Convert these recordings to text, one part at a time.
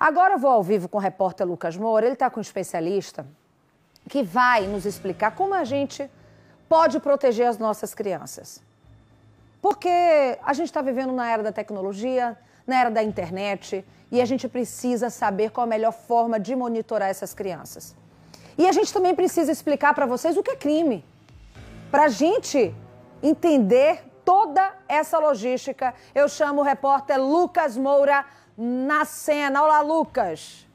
Agora eu vou ao vivo com o repórter Lucas Moura. Ele está com um especialista que vai nos explicar como a gente pode proteger as nossas crianças. Porque a gente está vivendo na era da tecnologia, na era da internet, e a gente precisa saber qual a melhor forma de monitorar essas crianças. E a gente também precisa explicar para vocês o que é crime, para a gente entender toda essa logística. Eu chamo o repórter Lucas Moura na cena. Olá, Lucas.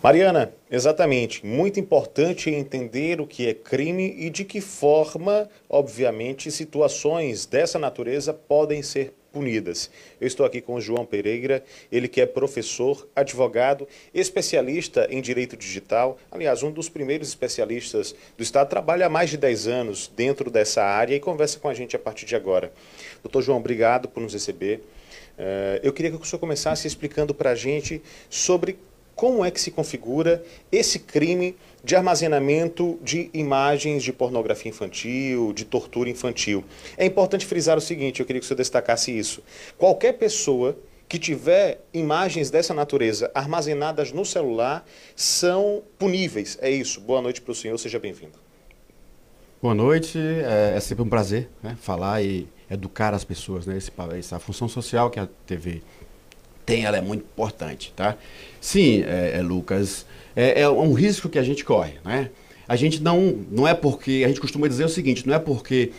Mariana, exatamente. Muito importante entender o que é crime e de que forma, obviamente, situações dessa natureza podem ser punidas. Eu estou aqui com o João Pereira, ele que é professor, advogado, especialista em direito digital, aliás, um dos primeiros especialistas do Estado, trabalha há mais de 10 anos dentro dessa área e conversa com a gente a partir de agora. Doutor João, obrigado por nos receber. Eu queria que o senhor começasse explicando para a gente sobre como é que se configura esse crime de armazenamento de imagens de pornografia infantil, de tortura infantil. É importante frisar o seguinte, eu queria que o senhor destacasse isso. Qualquer pessoa que tiver imagens dessa natureza armazenadas no celular são puníveis. É isso. Boa noite para o senhor, seja bem-vindo. Boa noite, é sempre um prazer, né, falar e educar as pessoas, né, essa função social que a TV tem, ela é muito importante, tá? Sim, Lucas, é um risco que a gente corre, né? A gente não é porque, a gente costuma dizer o seguinte, não é porque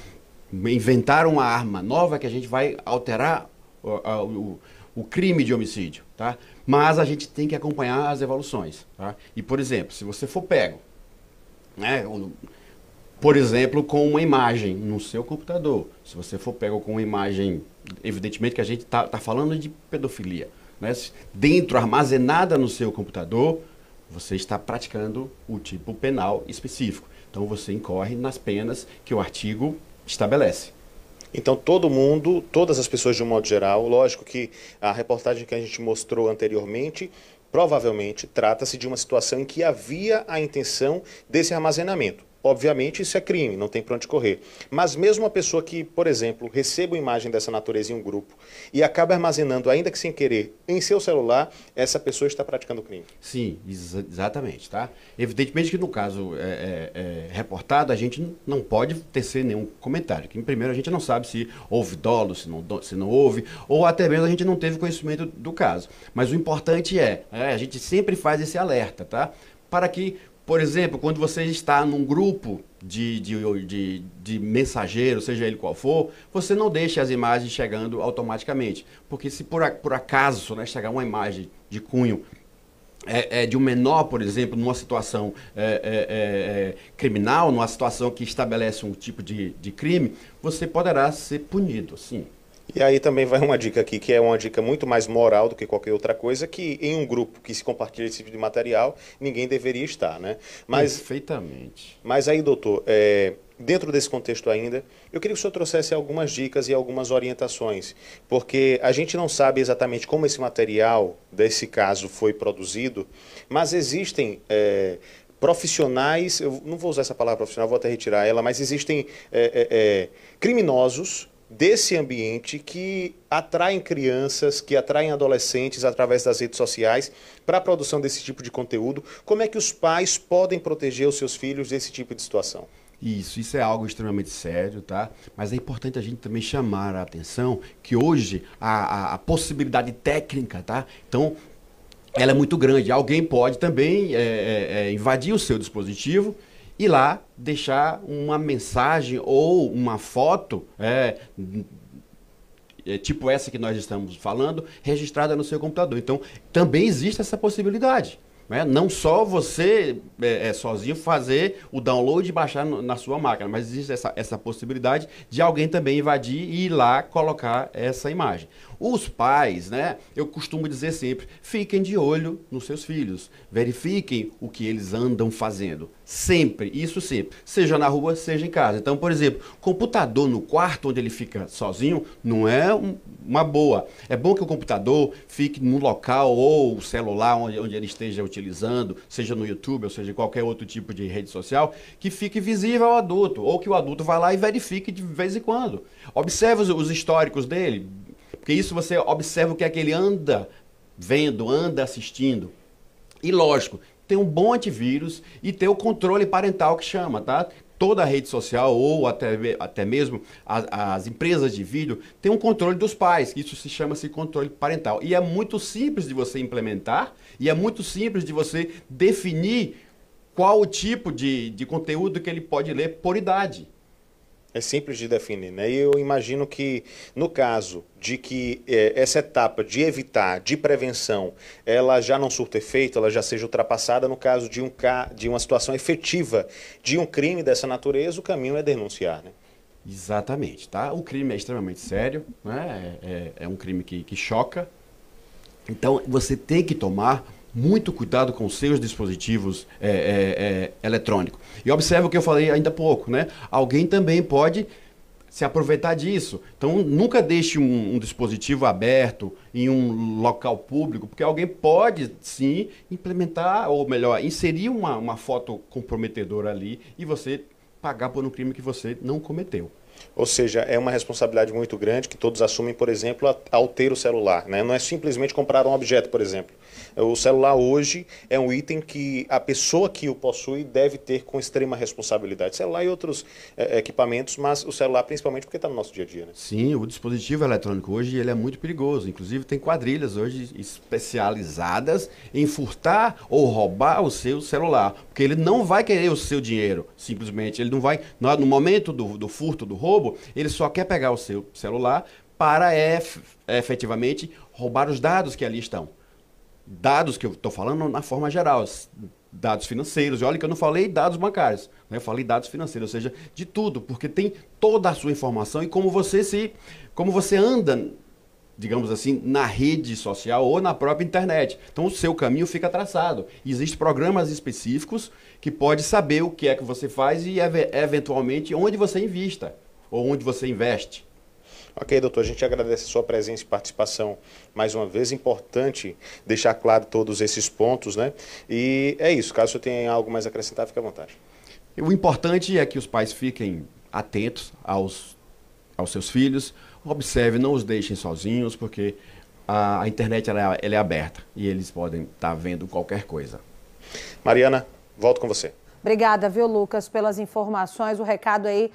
inventaram uma arma nova que a gente vai alterar o crime de homicídio, tá? Mas a gente tem que acompanhar as evoluções, tá? E, por exemplo, se você for pego, né, por exemplo, com uma imagem no seu computador, se você for pego com uma imagem, evidentemente que a gente tá falando de pedofilia, né? Dentro, armazenada no seu computador, você está praticando o tipo penal específico. Então você incorre nas penas que o artigo estabelece. Então todo mundo, todas as pessoas de um modo geral, lógico que a reportagem que a gente mostrou anteriormente, provavelmente trata-se de uma situação em que havia a intenção desse armazenamento. Obviamente isso é crime, não tem para onde correr. Mas mesmo uma pessoa que, por exemplo, receba uma imagem dessa natureza em um grupo e acaba armazenando, ainda que sem querer, em seu celular, essa pessoa está praticando crime. Sim, exatamente, tá? Evidentemente que no caso reportado, a gente não pode tecer nenhum comentário. Que, primeiro, a gente não sabe se houve dolo, se não houve, ou até mesmo a gente não teve conhecimento do caso. Mas o importante a gente sempre faz esse alerta, tá? Para que, por exemplo, quando você está num grupo de mensageiro, seja ele qual for, você não deixe as imagens chegando automaticamente. Porque se por acaso, né, chegar uma imagem de cunho de um menor, por exemplo, numa situação criminal, numa situação que estabelece um tipo de crime, você poderá ser punido, sim. E aí também vai uma dica aqui, que é uma dica muito mais moral do que qualquer outra coisa, que em um grupo que se compartilha esse tipo de material, ninguém deveria estar, né? Perfeitamente. Mas aí, doutor, dentro desse contexto ainda, eu queria que o senhor trouxesse algumas dicas e algumas orientações, porque a gente não sabe exatamente como esse material desse caso foi produzido, mas existem profissionais, eu não vou usar essa palavra profissional, vou até retirar ela, mas existem criminosos desse ambiente que atraem crianças, que atraem adolescentes através das redes sociais para a produção desse tipo de conteúdo. Como é que os pais podem proteger os seus filhos desse tipo de situação? Isso é algo extremamente sério, tá? Mas é importante a gente também chamar a atenção que hoje a possibilidade técnica, tá? Então, ela é muito grande. Alguém pode também invadir o seu dispositivo e lá deixar uma mensagem ou uma foto, tipo essa que nós estamos falando, registrada no seu computador. Então, também existe essa possibilidade. Né? Não só você sozinho fazer o download e baixar na sua máquina, mas existe essa possibilidade de alguém também invadir e ir lá colocar essa imagem. Os pais, né, eu costumo dizer sempre, fiquem de olho nos seus filhos, verifiquem o que eles andam fazendo, sempre, isso sempre, seja na rua, seja em casa. Então, por exemplo, computador no quarto onde ele fica sozinho não é uma boa. É bom que o computador fique no local ou o celular onde ele esteja utilizando, seja no YouTube ou seja em qualquer outro tipo de rede social, que fique visível ao adulto, ou que o adulto vá lá e verifique de vez em quando. Observe os históricos dele. Porque isso você observa o que é que ele anda vendo, anda assistindo. E lógico, ter um bom antivírus e ter o controle parental que chama, tá? Toda a rede social ou até mesmo as empresas de vídeo tem um controle dos pais, isso se chama-se controle parental. E é muito simples de você implementar e é muito simples de você definir qual o tipo de conteúdo que ele pode ler por idade. É simples de definir, né? E eu imagino que, no caso de que essa etapa de evitar, de prevenção, ela já não surta efeito, ela já seja ultrapassada, no caso de uma situação efetiva de um crime dessa natureza, o caminho é denunciar, né? Exatamente, tá? O crime é extremamente sério, né? É um crime que choca. Então, você tem que tomar muito cuidado com os seus dispositivos eletrônicos. E observe o que eu falei ainda há pouco, né? Alguém também pode se aproveitar disso. Então, nunca deixe um dispositivo aberto em um local público, porque alguém pode, sim, implementar, ou melhor, inserir uma foto comprometedora ali e você pagar por um crime que você não cometeu. Ou seja, é uma responsabilidade muito grande que todos assumem, por exemplo, ao ter o celular, né? Não é simplesmente comprar um objeto, por exemplo. O celular hoje é um item que a pessoa que o possui deve ter com extrema responsabilidade. Celular e outros equipamentos, mas o celular principalmente porque está no nosso dia a dia, né? Sim, o dispositivo eletrônico hoje ele é muito perigoso. Inclusive tem quadrilhas hoje especializadas em furtar ou roubar o seu celular. Porque ele não vai querer o seu dinheiro, simplesmente. Ele não vai, no momento do furto, do roubo, ele só quer pegar o seu celular para efetivamente roubar os dados que ali estão. Dados que eu estou falando na forma geral, dados financeiros. E olha que eu não falei dados bancários, né? Eu falei dados financeiros, ou seja, de tudo, porque tem toda a sua informação e como você anda, digamos assim, na rede social ou na própria internet. Então o seu caminho fica traçado. Existem programas específicos que pode saber o que é que você faz e eventualmente onde você invista ou onde você investe. Ok, doutor, a gente agradece a sua presença e participação mais uma vez. Importante deixar claro todos esses pontos, né? E é isso, caso você tenha algo mais a acrescentar, fique à vontade. O importante é que os pais fiquem atentos aos seus filhos, observem, não os deixem sozinhos, porque a internet ela é aberta e eles podem estar vendo qualquer coisa. Mariana, volto com você. Obrigada, viu, Lucas, pelas informações, o recado aí.